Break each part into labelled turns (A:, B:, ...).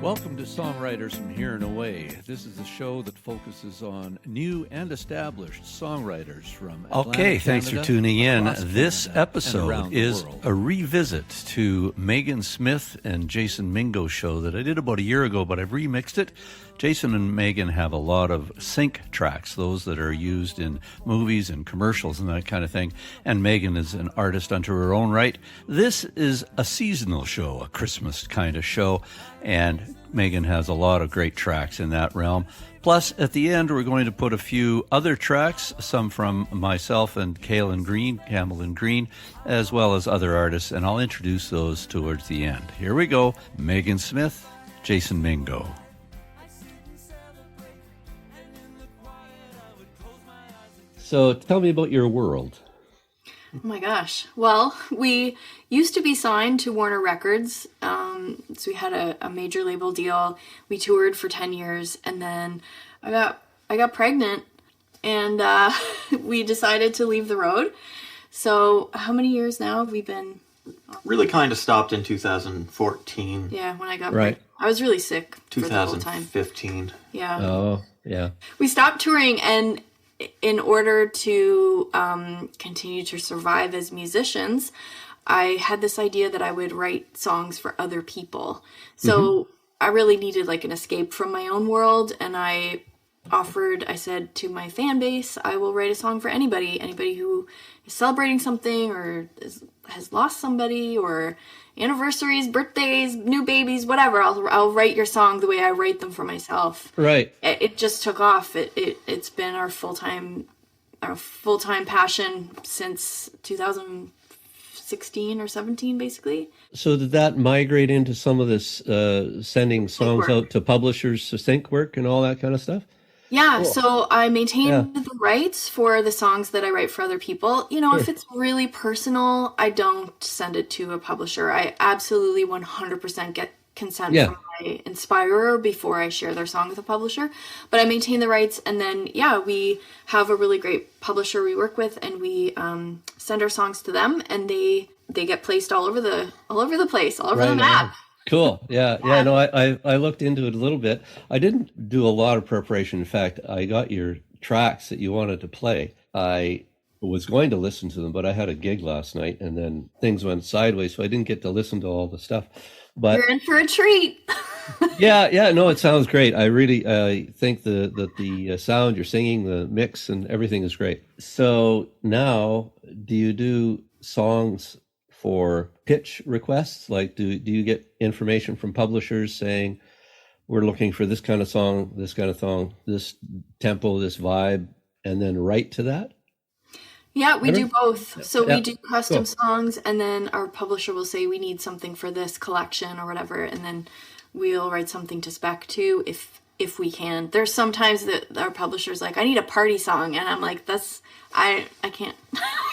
A: Welcome to Songwriters from Here and Away. This is a show that focuses on new and established songwriters from Atlantic
B: Okay, thanks
A: Canada,
B: for tuning in.
A: across
B: This
A: Canada, and
B: episode
A: around the
B: is
A: world.
B: a revisit to Meaghan Smith and Jason Mingo show that I did about a year ago, but I've remixed it. Jason and Meaghan have a lot of sync tracks, those that are used in movies and commercials and that kind of thing. And Meaghan is an artist unto her own right. This is a seasonal show, a Christmas kind of show, and Meaghan has a lot of great tracks in that realm. Plus, at the end, we're going to put a few other tracks, some from myself and Campbell and Green, as well as other artists, and I'll introduce those towards the end. Here we go. Meaghan Smith, Jason Mingo. So tell me about your world.
C: Oh my gosh. Well, we used to be signed to Warner Records. So we had a major label deal. We toured for 10 years, and then I got pregnant, and we decided to leave the road. So how many years now have we been?
D: Really kind of stopped in 2014.
C: Yeah, when I got
B: Right.
C: pregnant. I was really sick for the whole time.
D: 2015.
C: Yeah.
B: Oh, yeah.
C: We stopped touring, and in order to continue to survive as musicians, I had this idea that I would write songs for other people. So I really needed like an escape from my own world, and I said to my fan base, I will write a song for anybody who is celebrating something or has lost somebody, or anniversaries, birthdays, new babies, whatever. I'll write your song the way I write them for myself.
B: Right.
C: It just took off. It's been our full-time passion since 2016 or 17, basically.
B: So did that migrate into some of this sending songs
C: work.
B: out to publishers to sync work and all that kind of stuff?
C: Yeah, so I maintain
B: Yeah.
C: the rights for the songs that I write for other people. You know, if it's really personal, I don't send it to a publisher. I absolutely 100% get consent
B: Yeah.
C: from my inspirer before I share their song with a publisher. But I maintain the rights, and then, we have a really great publisher we work with, and we send our songs to them, and they get placed all over the place, all over the map.
B: Cool. Yeah. No, I looked into it a little bit. I didn't do a lot of preparation. In fact, I got your tracks that you wanted to play. I was going to listen to them, but I had a gig last night, and then things went sideways, so I didn't get to listen to all the stuff. But
C: You're in for a treat.
B: yeah, no, it sounds great. I really think that the sound you're singing, the mix, and everything is great. So now, do you do songs for pitch requests? Like, do you get information from publishers saying, we're looking for this kind of song, this tempo, this vibe, and then write to that?
C: Yeah, we do both. So
B: Yeah,
C: we do custom
B: cool.
C: songs, and then our publisher will say we need something for this collection or whatever, and then we'll write something to spec to if we can. There's sometimes that our publisher's like, I need a party song, and I'm like, I can't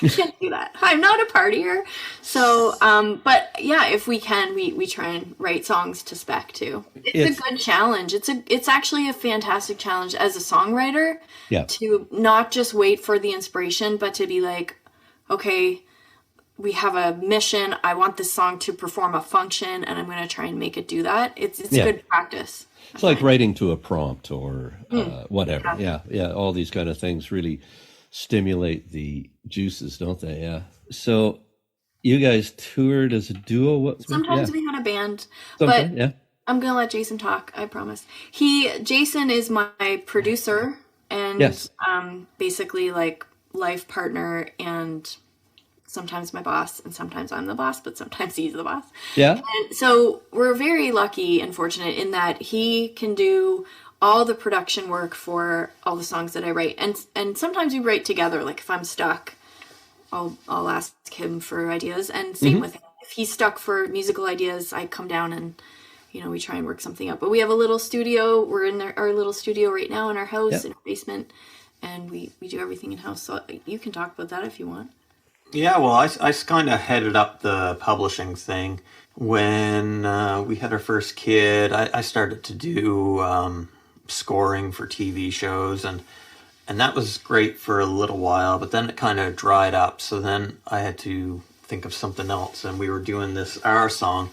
C: I can't do that. I'm not a partier. So but yeah, if we can, we try and write songs to spec too. It's a good challenge. It's actually a fantastic challenge as a songwriter to not just wait for the inspiration, but to be like, okay, we have a mission. I want this song to perform a function, and I'm going to try and make it do that. It's good practice.
B: It's like writing to a prompt or whatever. Yeah. All these kind of things really stimulate the juices, don't they? Yeah. So you guys toured as a duo?
C: Sometimes we had a band,
B: Sometimes,
C: but I'm going to let Jason talk, I promise. Jason is my producer and basically like life partner, and sometimes my boss, and sometimes I'm the boss, but sometimes he's the boss.
B: Yeah.
C: And so we're very lucky and fortunate in that he can do all the production work for all the songs that I write. And sometimes we write together. Like if I'm stuck, I'll ask him for ideas, and same with him. If he's stuck for musical ideas, I come down and, we try and work something out. But we have a little studio. We're in our little studio right now in our house, in our basement, and we do everything in-house. So you can talk about that if you want.
D: Yeah, well, I kind of headed up the publishing thing. When we had our first kid, I started to do scoring for TV shows, and that was great for a little while, but then it kind of dried up. So then I had to think of something else, and we were doing our song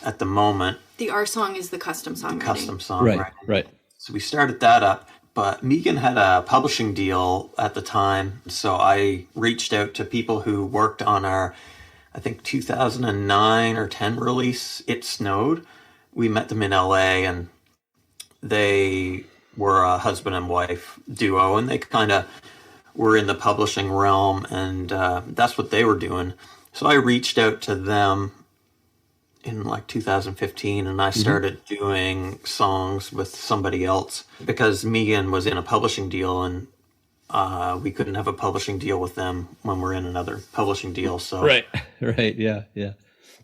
D: at the moment,
C: The Our Song is the custom songwriting.
D: Custom song,
A: Right.
D: So we started that up, but Meaghan had a publishing deal at the time. So I reached out to people who worked on our, I think 2009 or 10 release, It Snowed. We met them in LA, and they were a husband and wife duo, and they kind of were in the publishing realm, and that's what they were doing. So I reached out to them in like 2015, and I started doing songs with somebody else because Meaghan was in a publishing deal, and we couldn't have a publishing deal with them when we're in another publishing deal. So
A: Right. Yeah.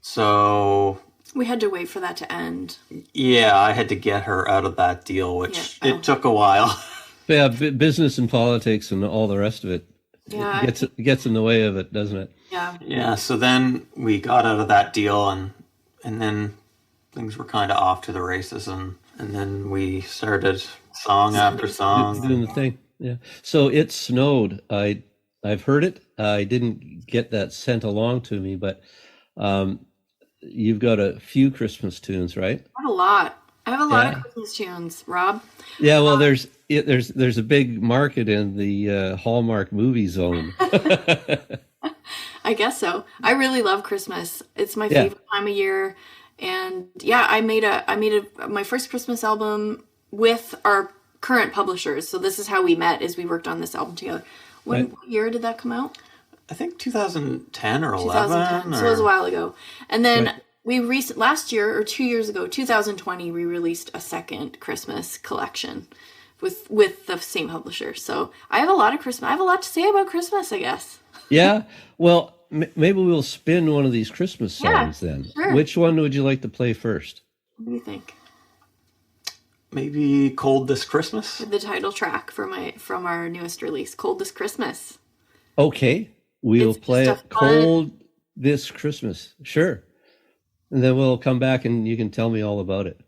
D: So
C: We had to wait for that to end.
D: yeah, I had to get her out of that deal, which it took a while.
A: Yeah, business and politics and all the rest of it
C: Yeah.
A: gets in the way of it, doesn't it?
C: Yeah.
D: Yeah, so then we got out of that deal, and then things were kind of off to the races, and then we started song after song.
A: Doing the thing. Yeah. So It Snowed. I've heard it. I didn't get that sent along to me, but you've got a few Christmas tunes, right?
C: I have a lot. I have a lot of Christmas tunes, Rob.
A: Yeah. Well, there's a big market in the Hallmark movie zone.
C: I guess so. I really love Christmas. It's my favorite time of year. And yeah, I made my first Christmas album with our current publishers. So this is how we met, is we worked on this album together. What year did that come out?
D: I think 2010 or 11.
C: 2010. So it was a while ago. And then last year or 2 years ago, 2020, we released a second Christmas collection with the same publisher. So I have a lot to say about Christmas, I guess.
A: Yeah. Well, maybe we'll spin one of these Christmas songs then.
C: Sure.
A: Which one would you like to play first?
C: What do you think?
D: Maybe Cold This Christmas?
C: The title track from our newest release, Cold This Christmas.
A: Okay. We'll
C: It's
A: play
C: just
A: it
C: a fun-
A: Cold This Christmas. Sure. And then we'll come back and you can tell me all about it.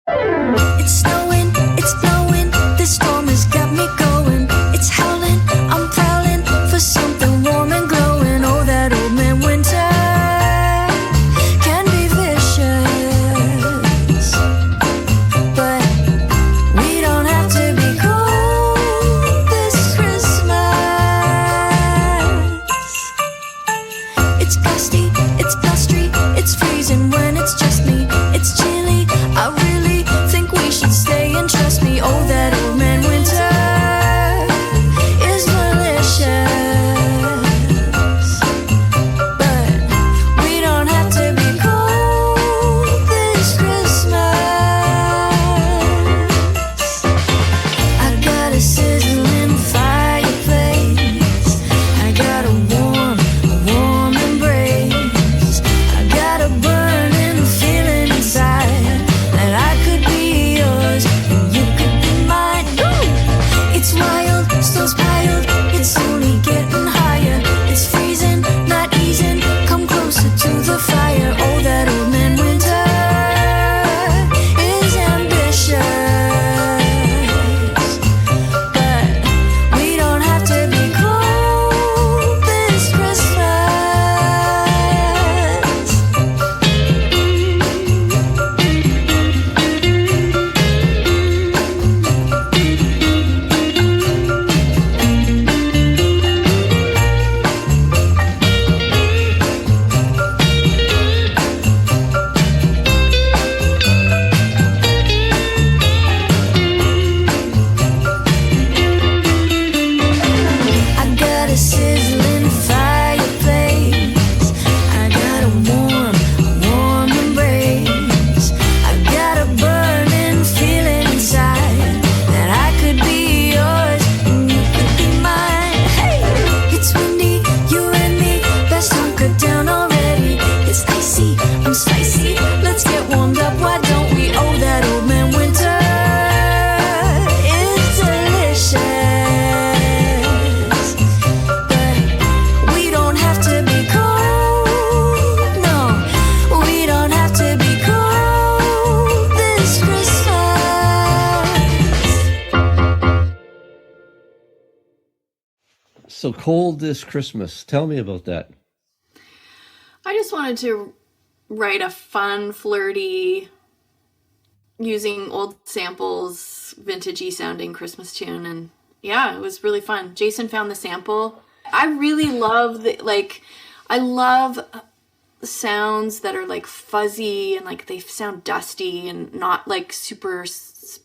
E: It's snowing, it's blowing, this storm has got me going. It's howling, I'm prowling for something warm and glowing. Oh, that old man winter can be vicious, but we don't have to be cold this Christmas. It's gusty, it's blustery, it's freezing when it's just me. It's chilly, I really think we should stay and trust me. Oh, that old man winter is malicious, but we don't have to be cold this Christmas. I got a sizzling fireplace, I got a warm embrace, I got a burning feeling inside that I could be yours and you could be mine. Ooh, it's wild, snow's piled, it's only getting higher. It's freezing, not easing, come closer to the fire. Oh, that old man winter is ambitious, but we don't have to be cold this Christmas. I got a sizzling fireplace, I got a warm embrace, I got a burning feeling inside that I could be yours and you could be mine. Hey, it's windy, you and me, best hunker down already. It's icy, I'm spicy, let's get warmed up, why don't we? Oh, that old man winter is delicious, but we don't have to be cold. No, we don't have to be cold this Christmas.
A: So Cold This Christmas. Tell me about that.
C: I just wanted to write a fun, flirty using old samples, vintagey sounding Christmas tune, and yeah, it was really fun. Jason found the sample. I really love I love sounds that are like fuzzy and like they sound dusty and not like super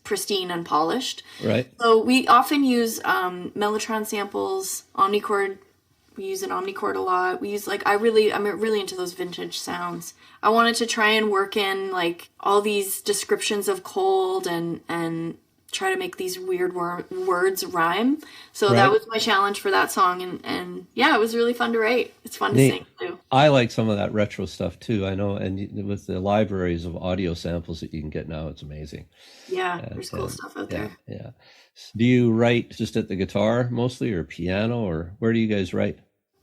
C: pristine and polished.
A: Right.
C: So we often use Mellotron samples, omnichord. We use an omnichord a lot. We use I'm really into those vintage sounds. I wanted to try and work in like all these descriptions of cold and try to make these weird words rhyme. So that was my challenge for that song, and yeah, it was really fun to write. It's fun to sing too.
A: I like some of that retro stuff too. I know, and with the libraries of audio samples that you can get now, it's amazing.
C: Yeah, there's cool stuff out there.
A: Yeah. Do you write just at the guitar mostly, or piano, or where do you guys write?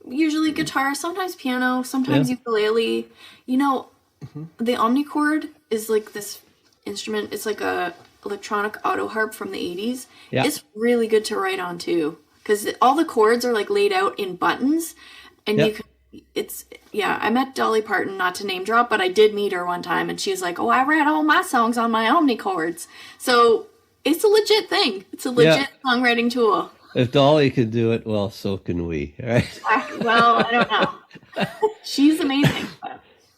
C: Usually guitar, sometimes piano, sometimes ukulele. You know, the omnichord is like this instrument. It's like a electronic auto harp from the 80s.
A: Yeah.
C: It's really good to write on too, because all the chords are like laid out in buttons, and you can. I met Dolly Parton, not to name drop, but I did meet her one time, and she was like, "Oh, I write all my songs on my omnichords." So it's a legit thing. It's a legit songwriting tool.
A: If Dolly could do it, well, so can we, right?
C: Well, I don't know. She's amazing.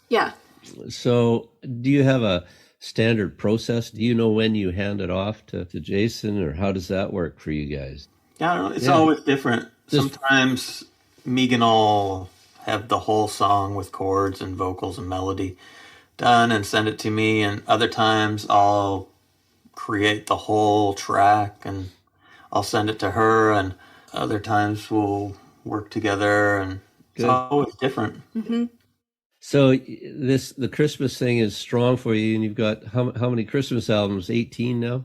C: Yeah.
A: So do you have a standard process? Do you know when you hand it off to Jason, or how does that work for you guys?
D: Yeah, I don't know. It's always different. Sometimes Meaghan will have the whole song with chords and vocals and melody done and send it to me, and other times I'll create the whole track and I'll send it to her, and other times we'll work together, and it's always different.
C: Mm-hmm.
A: So the Christmas thing is strong for you, and you've got how many Christmas albums? 18 now?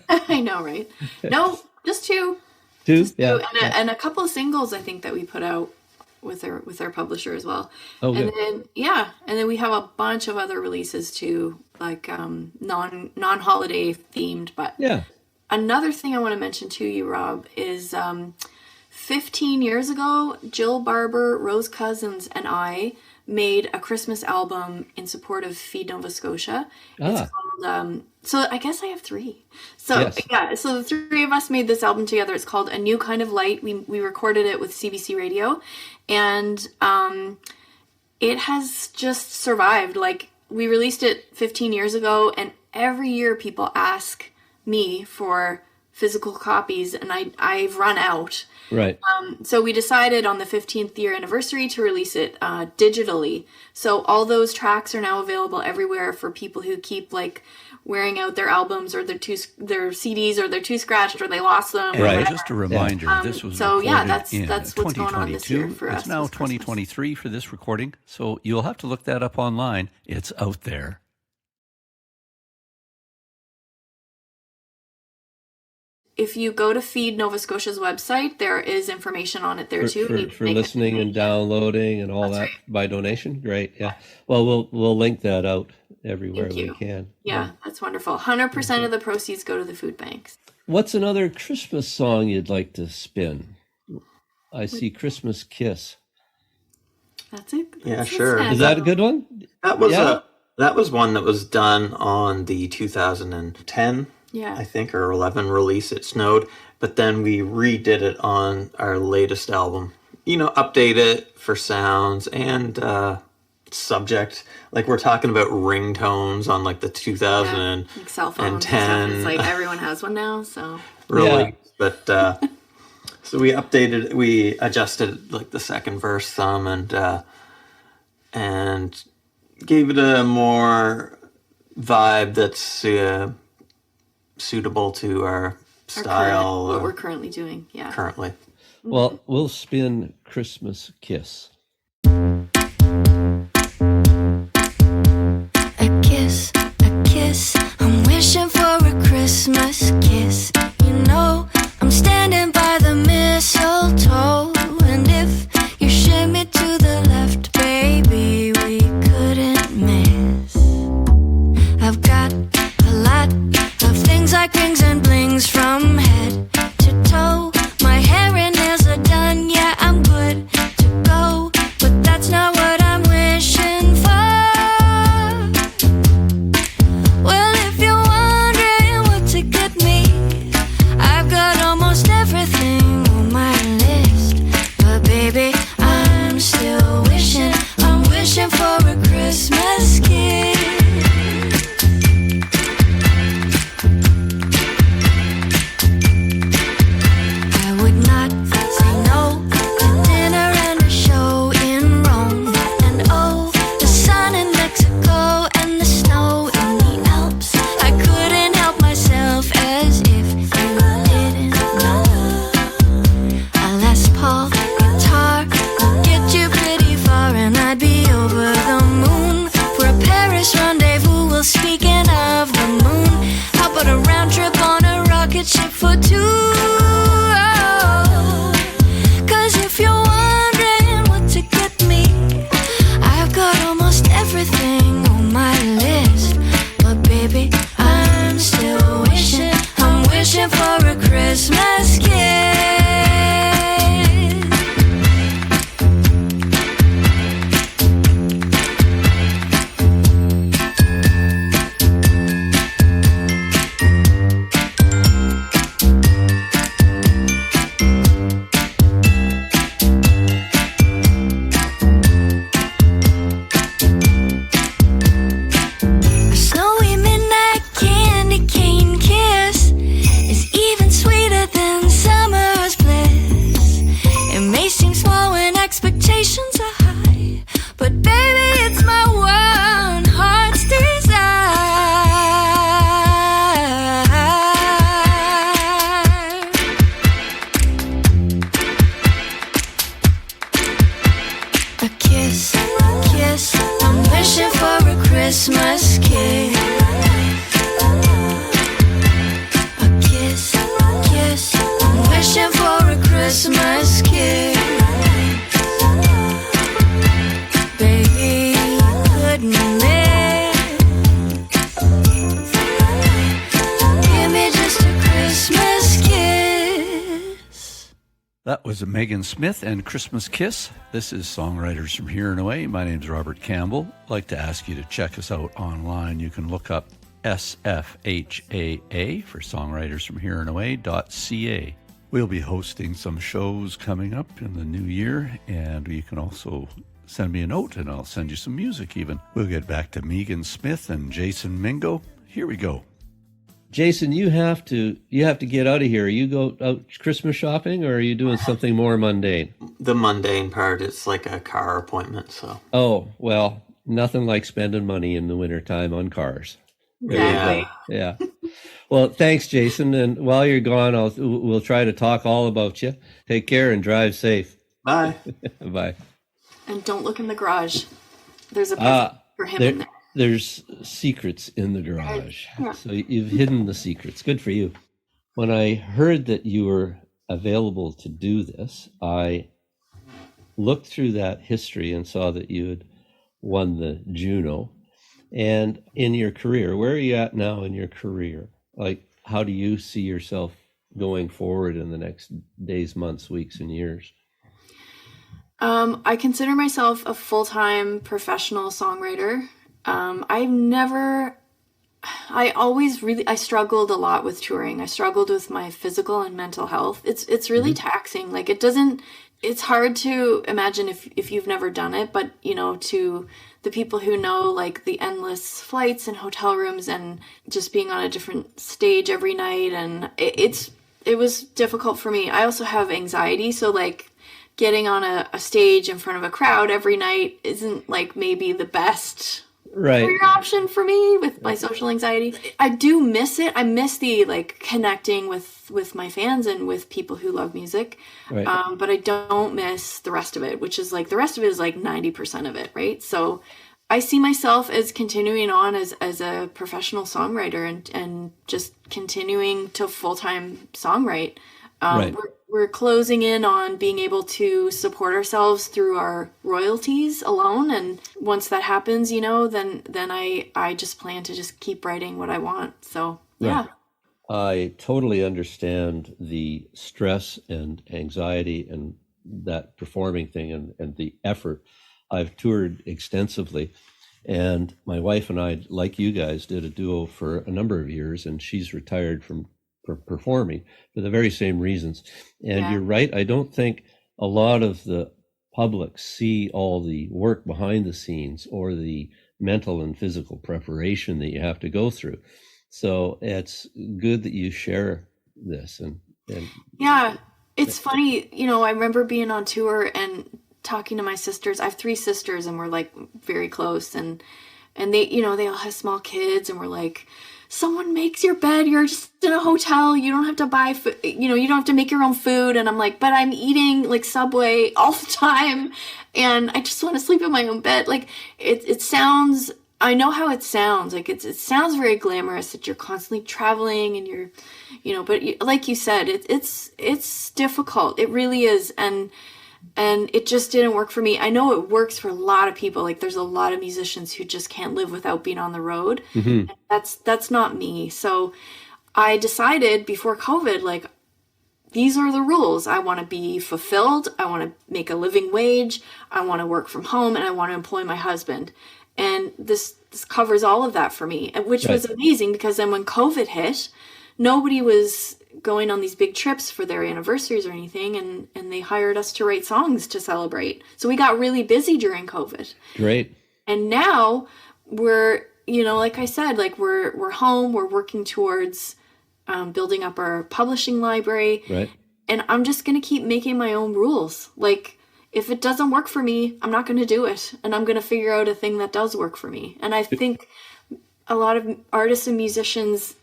C: I know, right? No, just two.
A: Two?
C: Just two. And a couple of singles, I think, that we put out with our publisher as well.
A: Oh,
C: and
A: good.
C: then we have a bunch of other releases too, like non-holiday themed. But another thing I want to mention to you, Rob, is 15 years ago, Jill Barber, Rose Cousins, and I made a Christmas album in support of Feed Nova Scotia. It's called, so I guess I have three. So so the three of us made this album together. It's called A New Kind of Light. We recorded it with CBC Radio, and it has just survived. Like, we released it 15 years ago, and every year people ask me for physical copies, and I've run out.
A: Right.
C: So we decided on the 15th year anniversary to release it digitally. So all those tracks are now available everywhere for people who keep like wearing out their albums, or their CDs, or they're too scratched, or they lost them.
B: Right.
C: Or
B: Just a reminder, this was
C: so
B: recorded
C: that's
B: in
C: what's going on this
B: 2022.
C: year for us.
B: It's now 2023 for this recording, so you'll have to look that up online. It's out there.
C: If you go to Feed Nova Scotia's website, there is information on it there too.
A: For listening and downloading and all that by donation. Great. Yeah. Well, we'll link that out everywhere we can.
C: Yeah, that's wonderful. 100% of the proceeds go to the food banks.
A: What's another Christmas song you'd like to spin? I see Christmas Kiss.
C: That's it.
D: Yeah, sure.
A: Is that a good one?
D: That was one that was done on the 2010. I think, or 11 release. It snowed, but then we redid it on our latest album. Update it for sounds and subject. Like, we're talking about ringtones on like the 2010.
C: Like cell phones and stuff. It's like everyone has one now, so.
D: Really, but so we updated, we adjusted like the second verse some, and gave it a more vibe that's suitable to our style.
C: What we're currently doing,
D: Currently.
A: Well, we'll spin Christmas Kiss.
E: A kiss, I'm wishing for a Christmas kiss. I'm standing by the mistletoe, and if you shimmy to the left, baby, we couldn't miss. I've got a lot of things like rings and blings from head to toe. My hair and nails are done, yeah, I'm good to go. Paris rendezvous. Well, speaking of the moon, how about a round trip on a rocket ship for two? Cause if you're wondering what to get me, I've got almost everything on my list. But baby, I'm still wishing, I'm wishing for a Christmas kiss. A snowy midnight candy cane kiss is even sweeter than summer's bliss. It may seem small when expectations are high, but baby, it's my one heart's desire. A kiss, I'm wishing for a Christmas kiss. A kiss, I'm wishing for a Christmas kiss. Baby, you couldn't miss. Give me just a Christmas kiss.
B: That was Meaghan Smith and Christmas Kiss. This is Songwriters from Here and Away. My name's Robert Campbell. I'd like to ask you to check us out online. You can look up SFHAA for Songwriters from Here and Away.ca. We'll be hosting some shows coming up in the new year, and you can also send me a note and I'll send you some music even. We'll get back to Meaghan Smith and Jason Mingo. Here we go.
A: Jason, you have to get out of here. You go out Christmas shopping, or are you doing something more mundane?
D: The mundane part, it's like a car appointment, so.
A: Oh, well, nothing like spending money in the wintertime on cars. There you go. Yeah. Well, thanks, Jason. And while you're gone, we'll try to talk all about you. Take care and drive safe.
D: Bye.
A: Bye.
C: And don't look in the garage. There's a present for him in there.
A: There's secrets in the garage.
C: Yeah.
A: So you've hidden the secrets. Good for you. When I heard that you were available to do this, I looked through that history and saw that you had won the Juno. And in your career, where are you at now in your career? Like, how do you see yourself going forward in the next days, months, weeks, and years?
C: I consider myself a full-time professional songwriter. I struggled a lot with touring. I struggled with my physical and mental health. It's really taxing. Like, it's hard to imagine if you've never done it, but to the people who know, like, the endless flights and hotel rooms and just being on a different stage every night. And it was difficult for me. I also have anxiety. So, like, getting on a stage in front of a crowd every night isn't, like, maybe the best career option for me with my social anxiety. I do miss it. I miss the, like, connecting with my fans and with people who love music.
A: Right.
C: But I don't miss the rest of it, which is, like, the rest of it is like 90% of it, right? So I see myself as continuing on as a professional songwriter and just continuing to full-time songwrite.
A: Right.
C: We're closing in on being able to support ourselves through our royalties alone, and once that happens, then I just plan to just keep writing what I want. So yeah.
A: Right. I totally understand the stress and anxiety and that performing thing and the effort. I've toured extensively, and my wife and I, like you guys, did a duo for a number of years, and she's retired from performing for the very same reasons. And You're right. I don't think a lot of the public see all the work behind the scenes or the mental and physical preparation that you have to go through. So it's good that you share this. And
C: yeah, it's funny. I remember being on tour and talking to my sisters. I have 3 sisters, and we're, like, very close, and they, they all have small kids, and we're like, someone makes your bed, you're just in a hotel, you don't have to buy food, you don't have to make your own food. And I'm like, but I'm eating, like, Subway all the time, and I just want to sleep in my own bed. Like, it sounds I know how it sounds. Like it sounds very glamorous that you're constantly traveling and you're, but like you said, it's difficult. It really is. And it just didn't work for me. I know it works for a lot of people. Like there's a lot of musicians who just can't live without being on the road. Mm-hmm. That's not me. So I decided before COVID, like, these are the rules. I want to be fulfilled. I want to make a living wage. I want to work from home, and I want to employ my husband. And this covers all of that for me, which was amazing, because then when COVID hit, nobody was going on these big trips for their anniversaries or anything, and they hired us to write songs to celebrate. So we got really busy during COVID.
A: Great.
C: And now we're, like I said, like we're home, we're working towards building up our publishing library.
A: Right.
C: And I'm just going to keep making my own rules. Like, if it doesn't work for me, I'm not going to do it. And I'm going to figure out a thing that does work for me. And I think a lot of artists and musicians,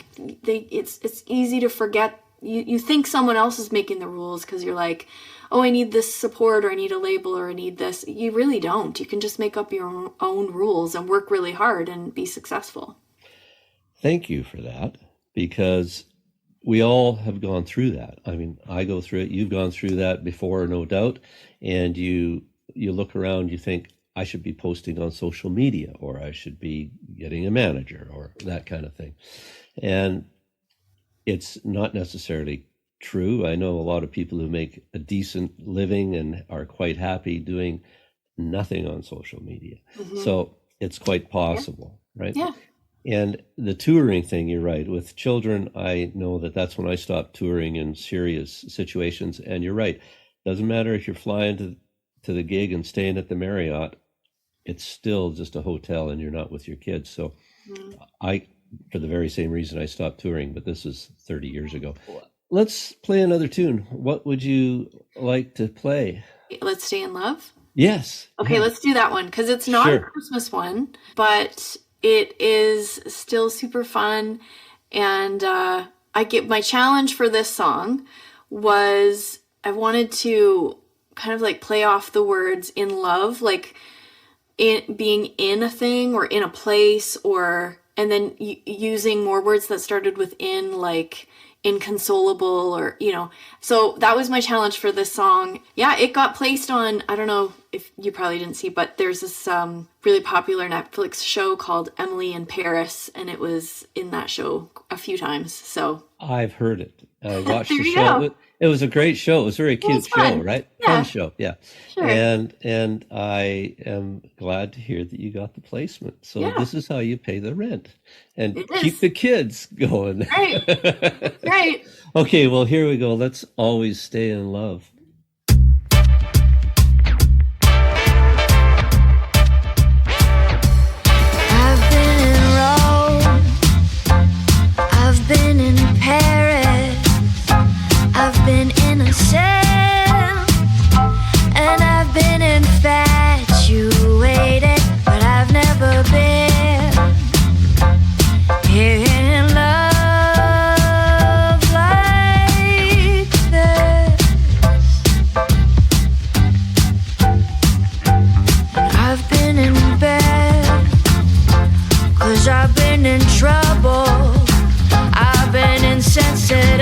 C: it's easy to forget. You think someone else is making the rules because you're like, oh, I need this support, or I need a label, or I need this. You really don't. You can just make up your own rules and work really hard and be successful.
A: Thank you for that, because we all have gone through that. I mean, I go through it. You've gone through that before, no doubt. And you look around, you think, I should be posting on social media, or I should be getting a manager, or that kind of thing. And it's not necessarily true. I know a lot of people who make a decent living and are quite happy doing nothing on social media. Mm-hmm. So it's quite possible, right?
C: Yeah.
A: And the touring thing, you're right. With children, I know that's when I stopped touring in serious situations. And you're right. Doesn't matter if you're flying to the gig and staying at the Marriott, it's still just a hotel and you're not with your kids. So for the very same reason, I stopped touring, but this is 30 years ago. Let's play another tune. What would you like to play?
C: Let's Stay in Love?
A: Yes.
C: Okay,
A: yeah.
C: Let's do that one, because it's not a Christmas one, but it is still super fun. And my challenge for this song was I wanted to kind of like play off the words in love, like being in a thing or in a place, and then using more words that started with in, like inconsolable, or so that was my challenge for this song. Yeah, it got placed on, I don't know if you probably didn't see, but there's this really popular Netflix show called Emily in Paris, and it was in that show a few times. So
A: I've heard it. I watched the show. It was a great show. It was a very cute show, right?
C: Yeah.
A: Fun show, yeah.
C: Sure.
A: And I am glad to hear that you got the placement. So this is how you pay the rent and keep the kids going.
C: Right. Right.
A: Okay, well, here we go. Let's always stay in love.
E: I've been in Rome, I've been in Paris, I've been innocent, and I've been infatuated, but I've never been in love like this. I've been in bed, 'cause I've been in trouble, I've been insensitive,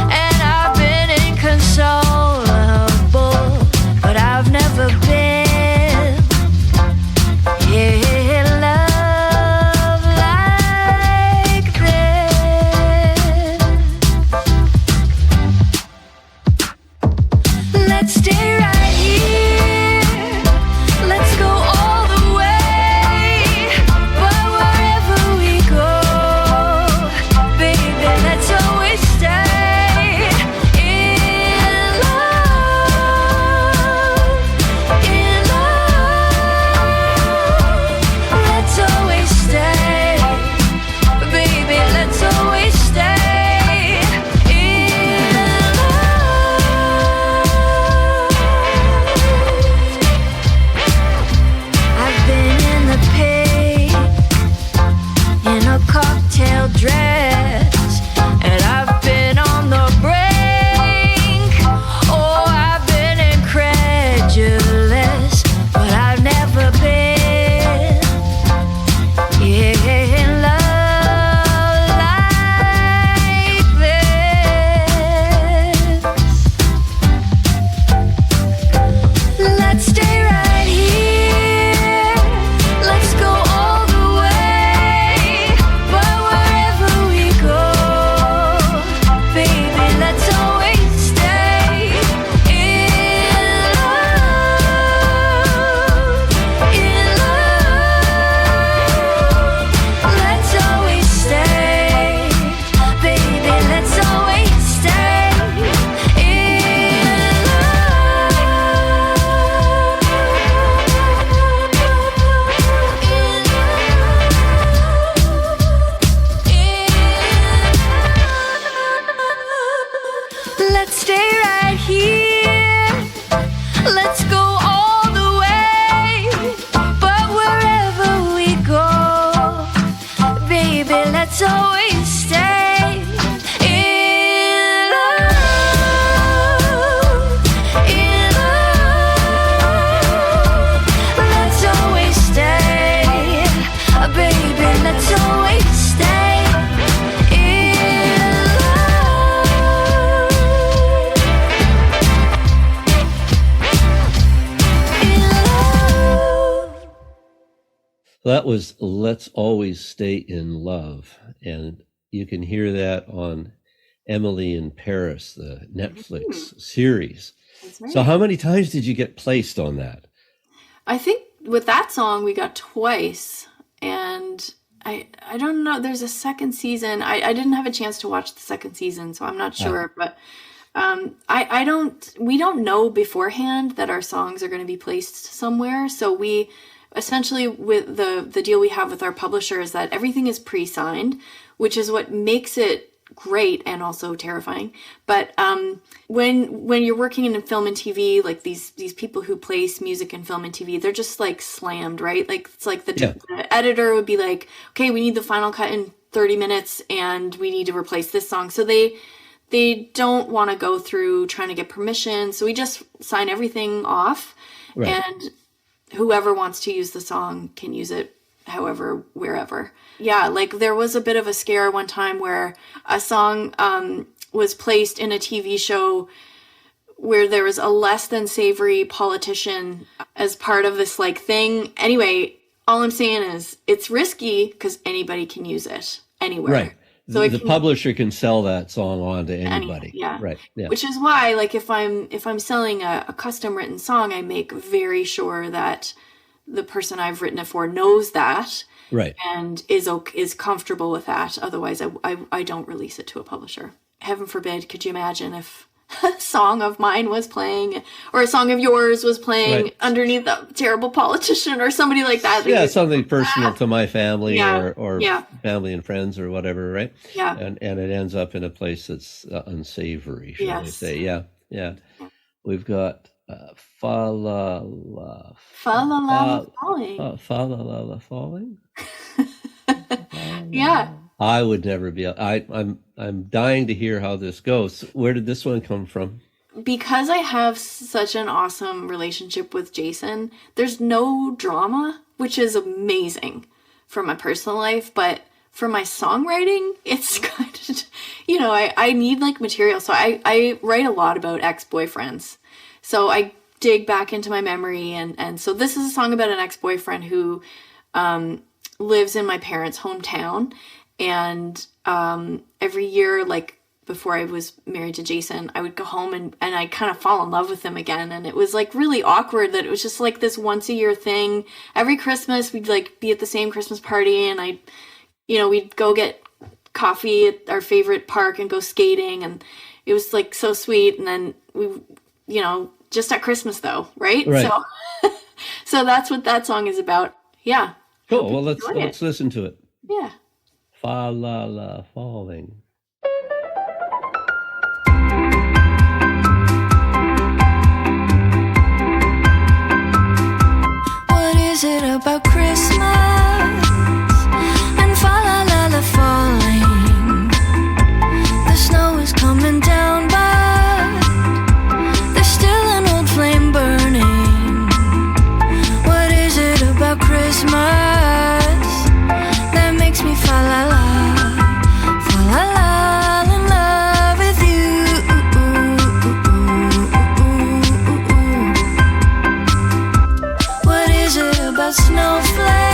E: and I've been inconsolable, but I've never been in love like this. Let's stay right here, let's go all the way, but wherever we
A: That was Let's Always Stay in Love. And you can hear that on Emily in Paris, the Netflix series.
C: That's right.
A: So how many times did you get placed on that?
C: I think with that song we got twice, and I don't know. There's a second season. I didn't have a chance to watch the second season, so I'm not sure. But we don't know beforehand that our songs are going to be placed somewhere. So we essentially, with the deal we have with our publisher, is that everything is pre-signed, which is what makes it great and also terrifying. But when you're working in film and TV, like these people who place music in film and TV, they're just like slammed, right? Like it's like the editor would be like, okay, we need the final cut in 30 minutes and we need to replace this song. So they don't want to go through trying to get permission. So we just sign everything off, and whoever wants to use the song can use it however, wherever. Yeah, like there was a bit of a scare one time where a song was placed in a TV show where there was a less than savory politician as part of this like thing. Anyway, all I'm saying is it's risky because anybody can use it anywhere.
A: Right. So the publisher can sell that song on to anybody.
C: Yeah.
A: Right. Yeah.
C: Which is why, like, if I'm selling a custom written song, I make very sure that the person I've written it for knows that,
A: right,
C: and is comfortable with that. Otherwise, I don't release it to a publisher. Heaven forbid. Could you imagine if a song of mine was playing, or a song of yours was playing underneath a terrible politician or somebody like that?
A: Yeah, something personal to my family or
C: Yeah.
A: family and friends or whatever, right?
C: Yeah.
A: And it ends up in a place that's unsavory, shall we say. Yeah. We've got Fa La La
C: Falling.
A: Fa La La Falling?
C: Yeah.
A: I would never be. I'm dying to hear how this goes. Where did this one come from?
C: Because I have such an awesome relationship with Jason, there's no drama, which is amazing for my personal life. But for my songwriting, it's kind of, I need like material. So I write a lot about ex-boyfriends. So I dig back into my memory. And so this is a song about an ex-boyfriend who lives in my parents' hometown. And every year, like before I was married to Jason, I would go home and I'd kind of fall in love with him again. And it was like really awkward that it was just like this once a year thing. Every Christmas we'd like be at the same Christmas party, and we'd go get coffee at our favorite park and go skating, and it was like so sweet. And then we, just at Christmas though, right? So that's what that song is about. Yeah.
A: Cool. Well, let's listen to it.
C: Yeah.
A: Fa La La Falling.
E: What is it about Christmas and fa la la la falling? The snow is coming down, but there's still an old flame burning. What is it about Christmas that makes me fa la la in love with you? What is it about snowflakes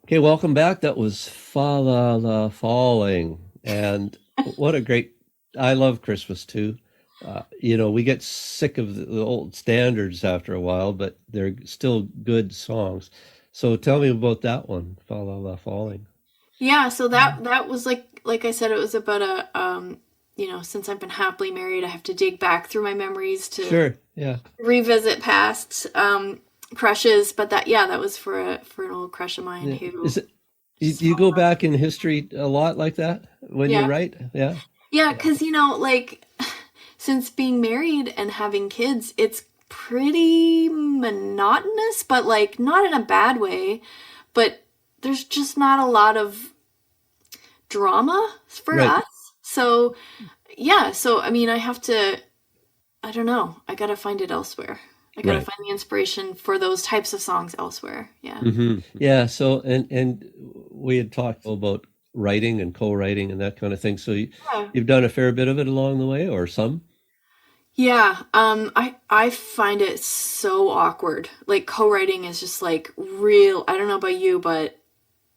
A: Okay, welcome back. That was Fa La La Falling. And what a great, I love Christmas too. We get sick of the old standards after a while, but they're still good songs. So tell me about that one, Fa La La Falling.
C: Yeah, so that was like I said, it was about since I've been happily married, I have to dig back through my memories to
A: Sure. Yeah.
C: revisit past crushes. But that was for an old crush of mine
A: Yeah.
C: who
A: Is it,
C: just
A: you
C: fell in
A: go
C: love.
A: back in history a lot like that when you
C: Yeah,
A: write? Yeah.
C: yeah, because like since being married and having kids, it's pretty monotonous, but like not in a bad way. But there's just not a lot of drama for
A: Right.
C: us. So yeah, so I mean, I don't know, I gotta find it elsewhere. I gotta
A: Right.
C: find the inspiration for those types of songs elsewhere. Yeah.
A: Yeah. So, and we had talked about writing and co-writing and that kind of thing. So
C: Yeah.
A: you've done a fair bit of it along the way, or some?
C: Yeah, I find it so awkward. Like co-writing is just like real. I don't know about you, but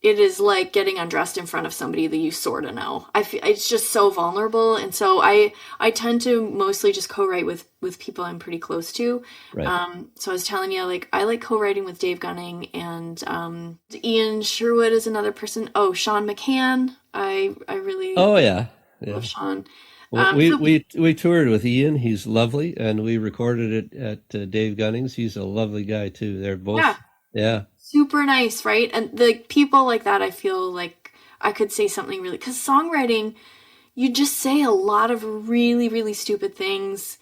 C: it is like getting undressed in front of somebody that you sort of know. I feel it's just so vulnerable, and so I tend to mostly just co-write with people I'm pretty close to.
A: Right.
C: So I was telling you, like I like co-writing with Dave Gunning and Ian Sherwood is another person. Oh, Sean McCann. I really
A: Oh yeah.
C: love
A: Yeah.
C: Sean.
A: Well,
C: So
A: we toured with Ian. He's lovely, and we recorded it at Dave Gunning's. He's a lovely guy too. They're
C: yeah,
A: both, yeah,
C: super nice, right? And the people like that, I feel like I could say something really, because songwriting, you just say a lot of really, really stupid things,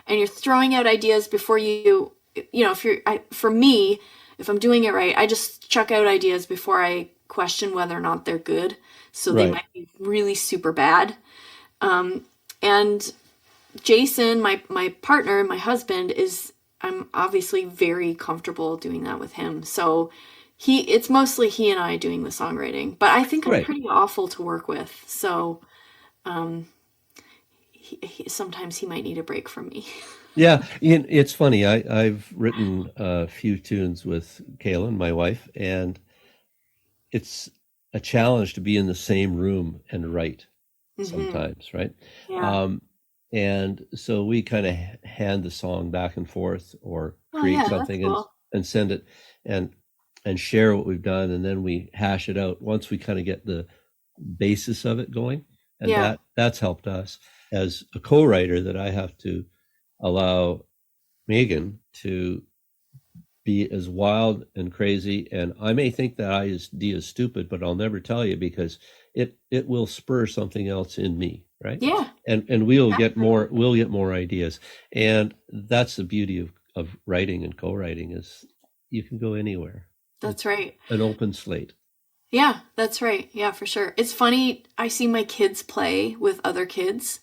C: and you're throwing out ideas before if for me, if I'm doing it right, I just chuck out ideas before I question whether or not they're good. So they
A: right,
C: might be really super bad. And Jason, my partner, my husband, I'm obviously very comfortable doing that with him. So it's mostly he and I doing the songwriting, but I think I'm
A: right.
C: pretty awful to work with. So sometimes he might need a break from me.
A: Yeah, it's funny. I've written a few tunes with Kaylin, my wife, and it's a challenge to be in the same room and write
C: Hmm.
A: sometimes, right?
C: Yeah.
A: Um, and so we kind of hand the song back and forth, or
C: Oh
A: create
C: yeah, that's
A: something
C: cool.
A: and send it, and share what we've done, and then we hash it out once we kind of get the basis of it going, and
C: Yeah.
A: that's helped us as a co-writer, that I have to allow Meaghan to be as wild and crazy. And I may think that idea is stupid, but I'll never tell you, because it will spur something else in me, right?
C: Yeah.
A: And we'll get more ideas. And that's the beauty of writing and co-writing, is you can go anywhere.
C: That's
A: It's
C: right.
A: an open slate.
C: Yeah, that's right. Yeah, for sure. It's funny. I see my kids play with other kids,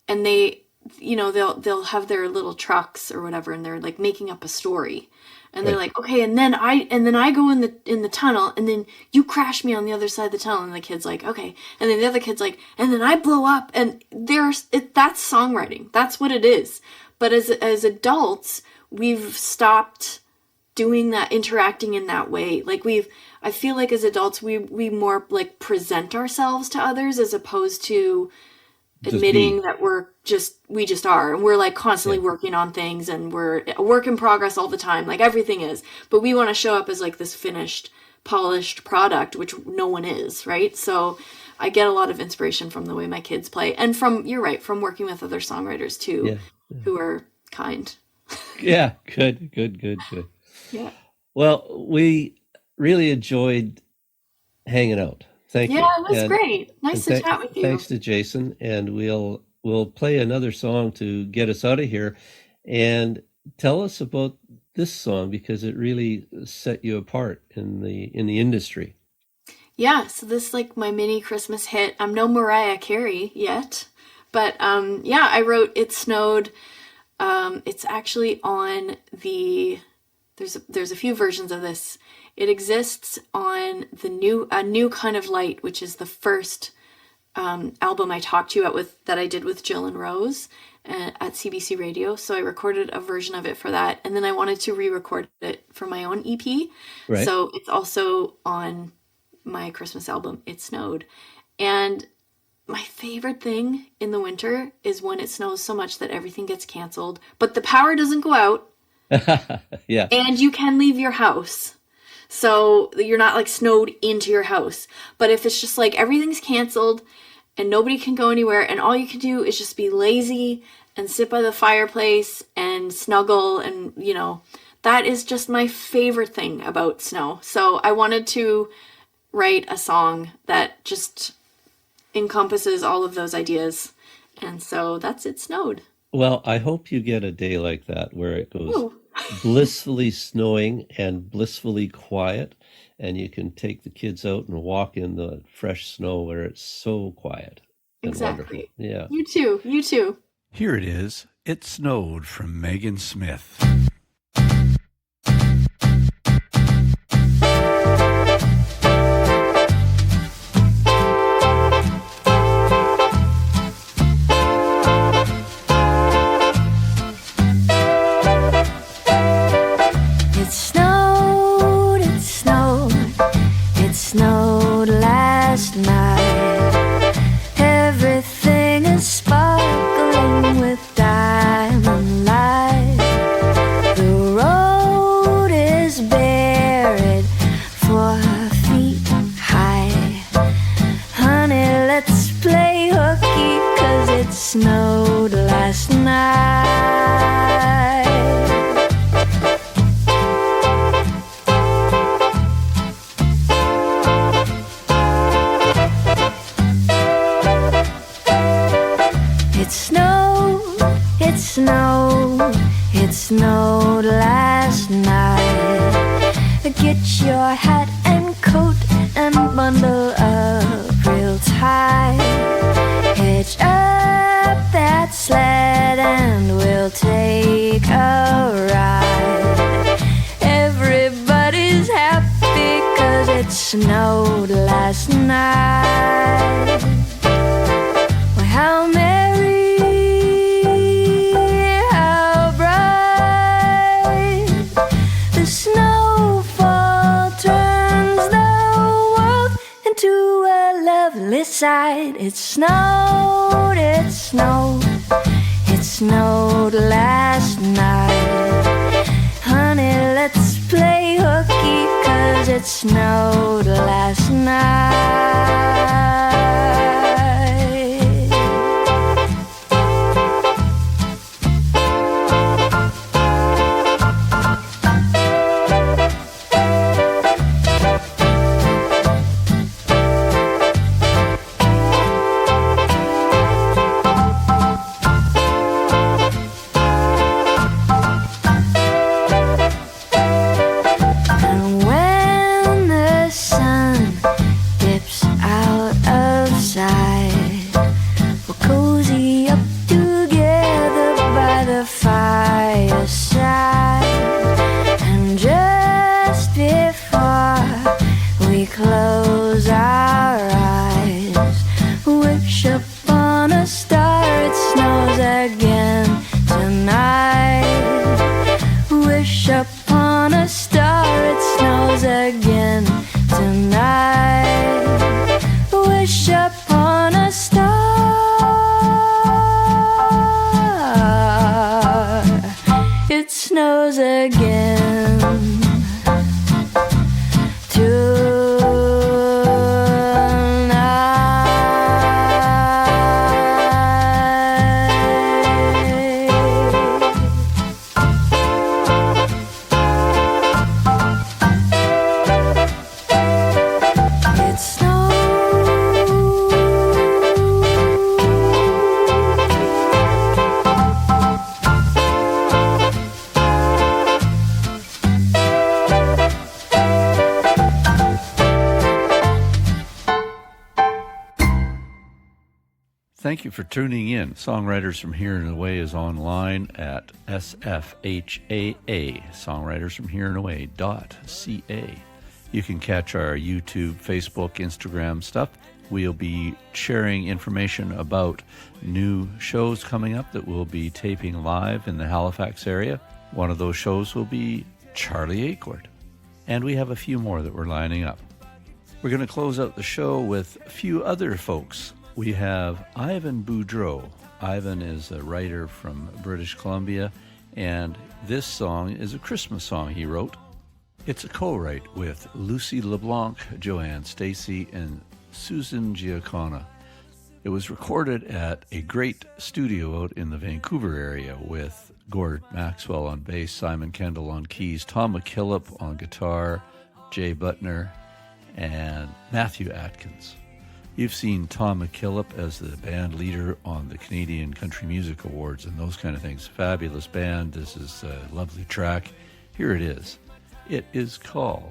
C: and they'll have their little trucks or whatever, and they're like making up a story, and they're
A: Right.
C: like, okay, and then I go in the tunnel, and then you crash me on the other side of the tunnel, and the kid's like, okay, and then the other kid's like, and then I blow up, and that's songwriting. That's what it is. But as adults, we've stopped doing that, interacting in that way. Like I feel like as adults, we more like present ourselves to others, as opposed to
A: Just
C: admitting
A: be.
C: that we just are, and we're like
A: Yeah.
C: constantly working on things, and we're a work in progress all the time, like everything is, but we want to show up as like this finished, polished product, which no one is, right? So I get a lot of inspiration from the way my kids play, and you're right, from working with other songwriters too,
A: Yeah.
C: who are kind.
A: Yeah. Good, good, good, good.
C: Yeah.
A: Well, we really enjoyed hanging out. Thank
C: Yeah,
A: you.
C: it was great. Nice to chat with
A: Thanks
C: you.
A: to Jason. And we'll play another song to get us out of here. And tell us about this song, because it really set you apart in the industry.
C: Yeah, so this is like my mini Christmas hit. I'm no Mariah Carey yet, but yeah, I wrote "It Snowed." It's actually on the there's a few versions of this. It exists on the new A New Kind of Light, which is the first album I talked to you that I did with Jill and Rose at CBC Radio. So I recorded a version of it for that, and then I wanted to re-record it for my own EP.
A: Right?
C: So it's also on my Christmas album, It Snowed. And my favorite thing in the winter is when it snows so much that everything gets canceled, but the power doesn't go out.
A: Yeah.
C: And you can leave your house. So you're not like snowed into your house. But if it's just like everything's canceled and nobody can go anywhere and all you can do is just be lazy and sit by the fireplace and snuggle, and that is just my favorite thing about snow. So I wanted to write a song that just encompasses all of those ideas. And so that's It Snowed.
A: Well, I hope you get a day like that where it goes
C: Ooh.
A: blissfully snowing and blissfully quiet, and you can take the kids out and walk in the fresh snow where it's so quiet and
C: Exactly.
A: wonderful. Yeah.
C: You too. You too.
B: Here it is. It Snowed from Meaghan Smith.
E: It snowed, it snowed, it snowed last night. Everything is sparkling with diamond light. The road is buried 4 feet high. Honey, let's play hooky, 'cause it snowed last night. It snowed, it snowed, it snowed last night. Get your hat and coat and bundle up real tight. Hitch up that sled and we'll take a ride. Everybody's happy 'cause it snowed last night. Well, how merry, how bright, the snowfall turns the world into a lovely sight. It snowed, it snowed, it snowed last night. Honey, let's play hooky, 'cause it snowed last night. And when the sun dips out of sight, we'll cozy up together by the fireside. And just before we close our eyes, wish upon a star it snows again tonight. Wish upon a star it snows again tonight. Wish upon a star it snows again tonight. It snowed.
B: Thank you for tuning in. Songwriters from Here and Away is online at SFHAA, songwritersfromhereandaway.ca. You can catch our YouTube, Facebook, Instagram stuff. We'll be sharing information about new shows coming up that we'll be taping live in the Halifax area. One of those shows will be Charlie Acord. And we have a few more that we're lining up. We're going to close out the show with a few other folks. We have Ivan Boudreau. Ivan is a writer from British Columbia, and this song is a Christmas song he wrote. It's a co-write with Lucy LeBlanc, Joanne Stacy, and Susan Giacona. It was recorded at a great studio out in the Vancouver area with Gord Maxwell on bass, Simon Kendall on keys, Tom McKillop on guitar, Jay Butner, and Matthew Atkins. You've seen Tom McKillop as the band leader on the Canadian Country Music Awards and those kind of things. Fabulous band. This is a lovely track. Here it is. It is called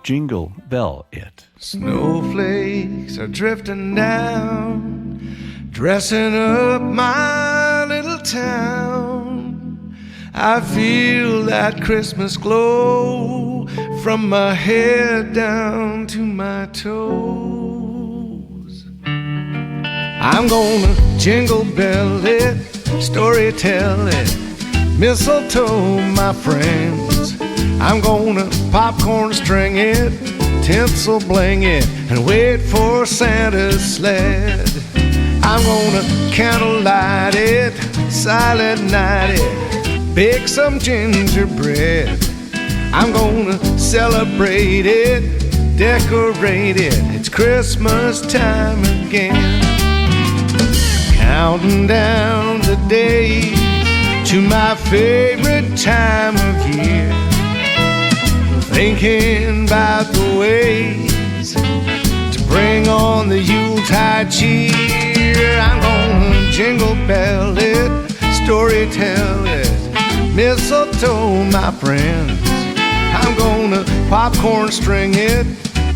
B: Jingle Bell It.
F: Snowflakes are drifting down, dressing up my little town. I feel that Christmas glow from my head down to my toes. I'm gonna jingle bell it, story tell it, mistletoe my friends. I'm gonna popcorn string it, tinsel bling it, and wait for Santa's sled. I'm gonna candlelight it, silent night it, bake some gingerbread. I'm gonna celebrate it, decorate it, it's Christmas time again. Counting down the days to my favorite time of year, thinking about the ways to bring on the Yuletide cheer. I'm gonna jingle bell it, story tell it, mistletoe my friends. I'm gonna popcorn string it,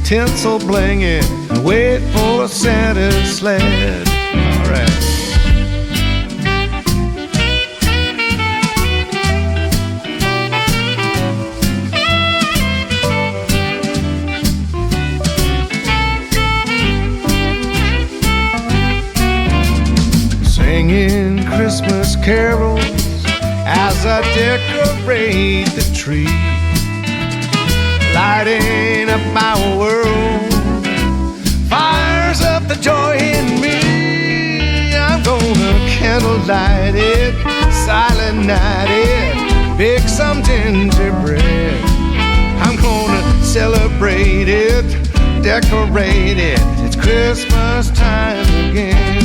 F: tinsel bling it, and wait for Santa's sled. All right. Singing Christmas carols as I decorate the tree, lighting up my world, fires up the joy in me. I'm gonna candlelight it, silent night it, bake some gingerbread. I'm gonna celebrate it, decorate it, it's Christmas time again.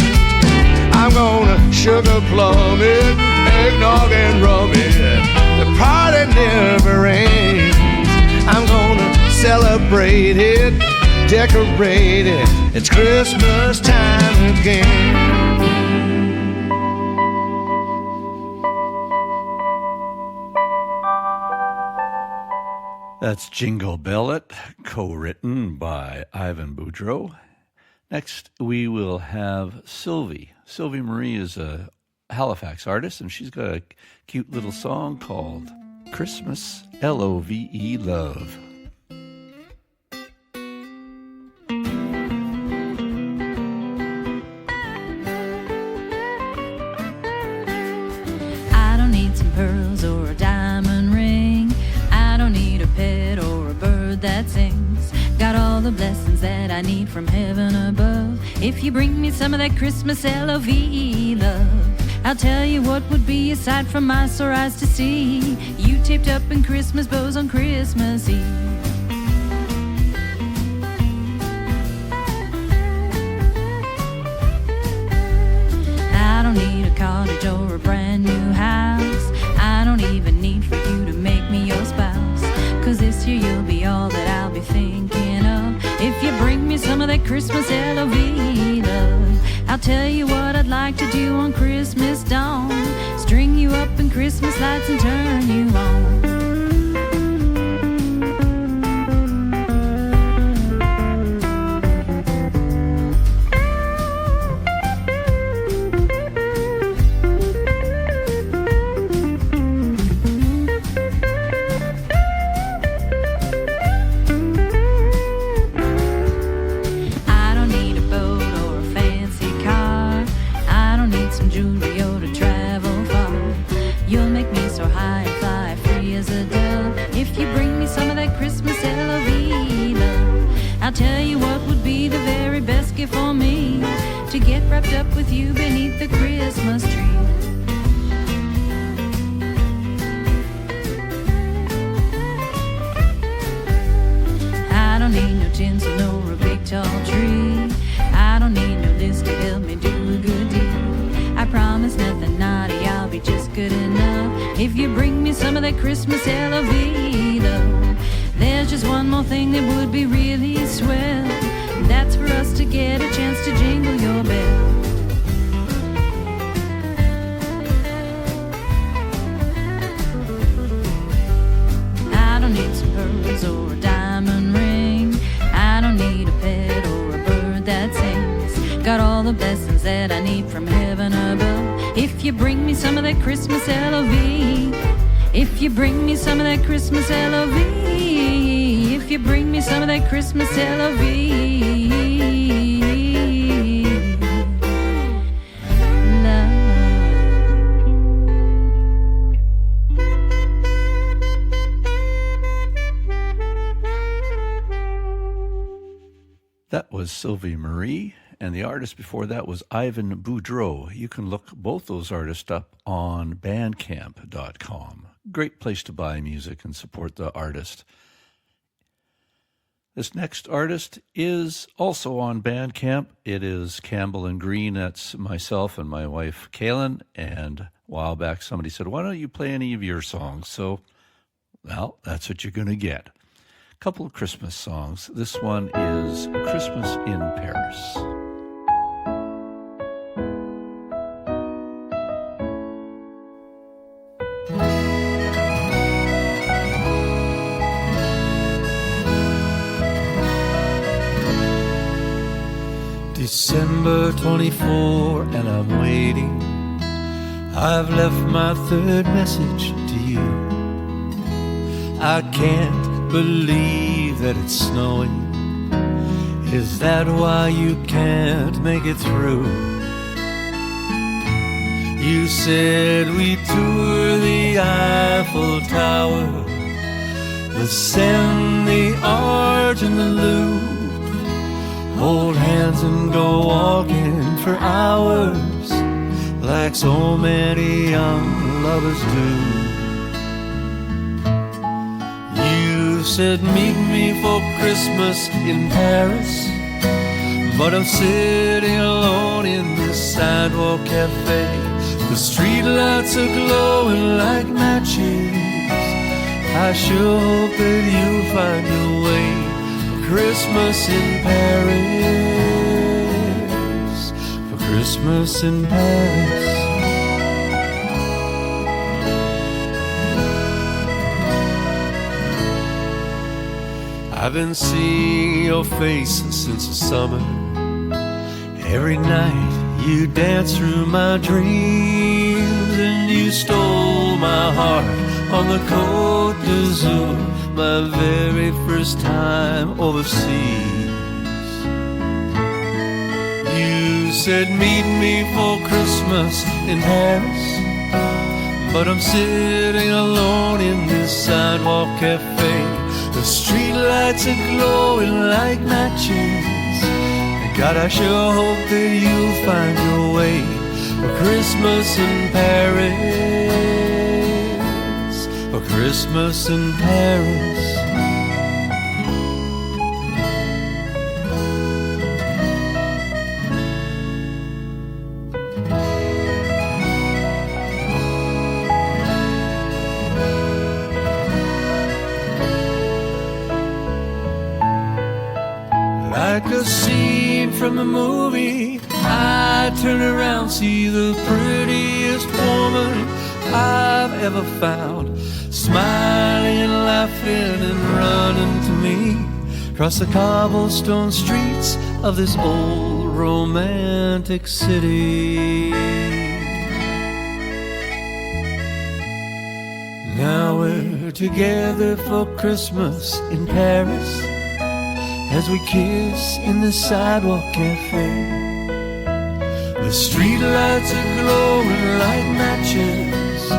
F: I'm gonna sugar plum it, eggnog and rum it, the party never ends. I'm gonna celebrate it, decorate it, it's Christmas time again.
B: That's Jingle Bell It, co-written by Ivan Boudreau. Next, we will have Sylvie. Sylvie Marie is a Halifax artist, and she's got a cute little song called Christmas, L-O-V-E, Love.
G: I don't need some pearls or a diamond ring. I don't need a pet or a bird that sings. Got all the blessings that I need from heaven above. If you bring me some of that Christmas L-O-V-E love, I'll tell you what would be a sight from my sore eyes to see. You taped up in Christmas bows on Christmas Eve. I don't need a cottage or a brand new house. I don't even need for you to make me your spouse. 'Cause this year you'll be all that I'll be thinking of. If you bring me some of that Christmas L-O-V-E love, I'll tell you what I'd like to do on Christmas dawn. String you up in Christmas lights and turn you on. Jewelry or to travel far. You'll make me so high and fly free as a I'll tell you what would be the very best gift for me, to get wrapped up with you beneath the Christmas tree. I don't need no tinsel nor a big tall tree. I don't need no list to help me do a good deed. I promise nothing naughty, I'll be just good enough if you bring me some of that Christmas LOV, though. There's just one more thing that would be really swell. That's for us to get a chance to jingle your bell. I don't need some pearls or a diamond ring. I don't need a pet or a bird that sings. Got all the blessings that I need from heaven above. If you bring me some of that Christmas LOV, if you bring me some of that Christmas LOV, if you bring me some of that Christmas LOV.
B: That was Sylvie Marie, and the artist before that was Ivan Boudreau. You can look both those artists up on bandcamp.com. Great place to buy music and support the artist. This next artist is also on Bandcamp. It is Campbell and Green. That's myself and my wife, Kaylin. And a while back, somebody said, why don't you play any of your songs? So, well, that's what you're going to get. A couple of Christmas songs. This one is Christmas in Paris.
H: December 24 and I'm waiting. I've left my third message to you. I can't believe that it's snowing. Is that why you can't make it through? You said we tour the Eiffel Tower, the Seine, the Arch and the Louvre. Hold hands and go walking for hours, like so many young lovers do. You said meet me for Christmas in Paris, but I'm sitting alone in this sidewalk cafe. The streetlights are glowing like matches. I sure hope that you'll find your way. Christmas in Paris, for Christmas in Paris. I've been seeing your face since the summer. Every night you dance through my dreams, and you stole my heart on the Côte d'Azur, my very first time overseas. You said meet me for Christmas in Paris, but I'm sitting alone in this sidewalk cafe. The streetlights are glowing like matches. God, I sure hope that you'll find your way for Christmas in Paris, for Christmas in Paris. Like a scene from a movie, I turn around, see the prettiest woman I've ever found, smiling and laughing and running to me across the cobblestone streets of this old romantic city. Now we're together for Christmas in Paris, as we kiss in the sidewalk cafe. The streetlights are glowing like matches.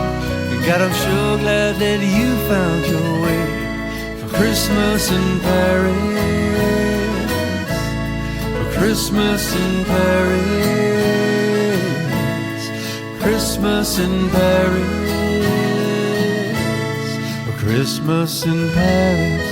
H: God, I'm sure glad that you found your way for Christmas in Paris, Christmas in Paris, Christmas in Paris, Christmas in Paris.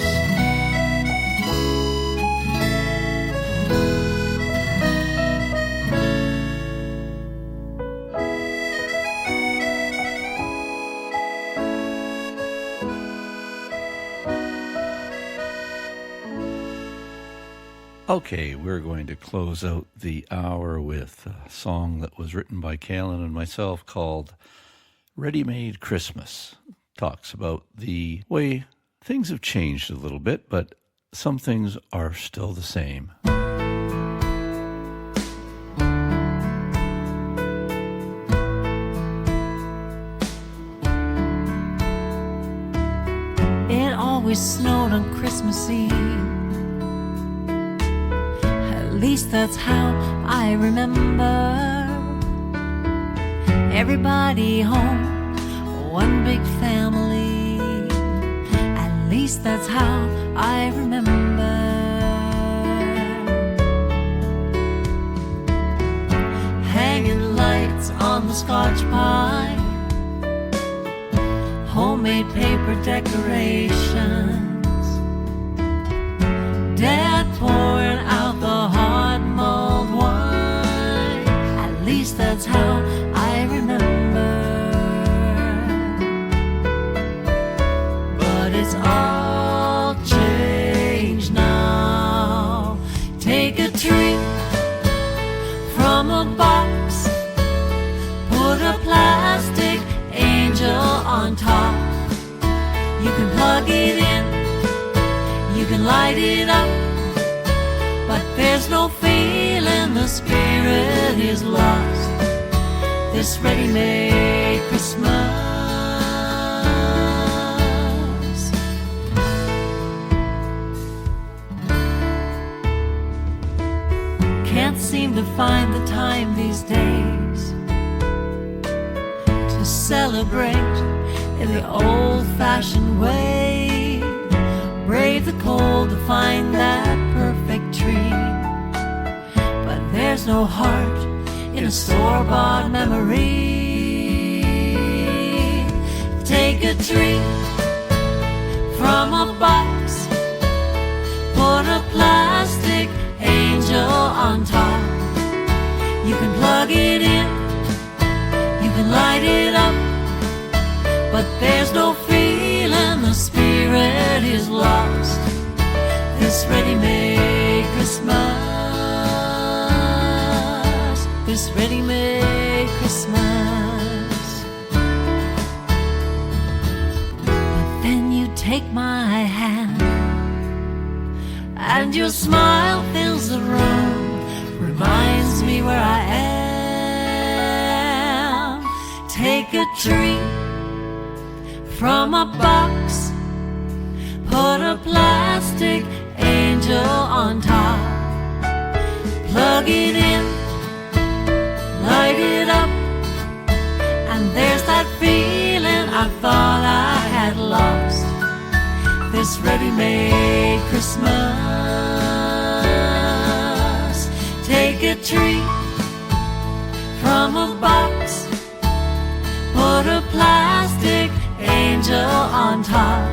B: Okay, we're going to close out the hour with a song that was written by Kaylin and myself called Ready Made Christmas. Talks about the way things have changed a little bit, but some things are still the same.
G: It always snowed on Christmas Eve. At least that's how I remember. Everybody home, one big family. At least that's how I remember. Hanging lights on the Scotch pie, homemade paper decorations, Dad pouring out the hard mulled wine. At least that's how I remember. But it's all changed now. Take a tree from a box, put a plastic angel on top. You can plug it in, you can light it up, but there's no feeling, the spirit is lost. This ready-made Christmas can't seem to find the time these days to celebrate in the old-fashioned way. Brave the cold to find that perfect tree, but there's no heart in a store-bought memory. Take a tree from a box, put a plastic angel on top. You can plug it in, you can light it up, but there's no feeling, the spirit is lost. This ready-made Christmas, this ready-made Christmas. But then you take my hand, and your smile fills the room, reminds me where I am. Take a tree from a box, put a plastic angel on top. Plug it in, light it up, and there's that feeling I thought I had lost. This ready-made Christmas. Take a tree from a box, put a plastic angel on top.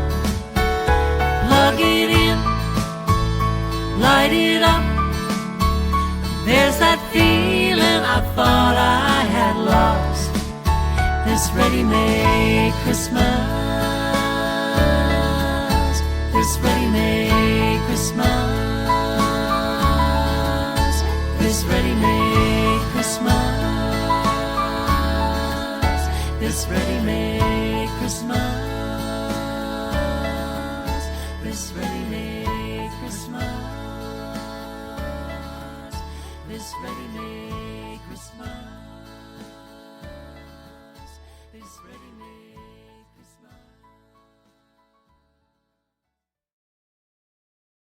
G: Plug it in, light it up, there's that feeling I thought I had lost. This ready-made Christmas, this ready-made Christmas, this ready-made Christmas, this ready-made Christmas, this ready-made Christmas, this ready-made Christmas, this ready-made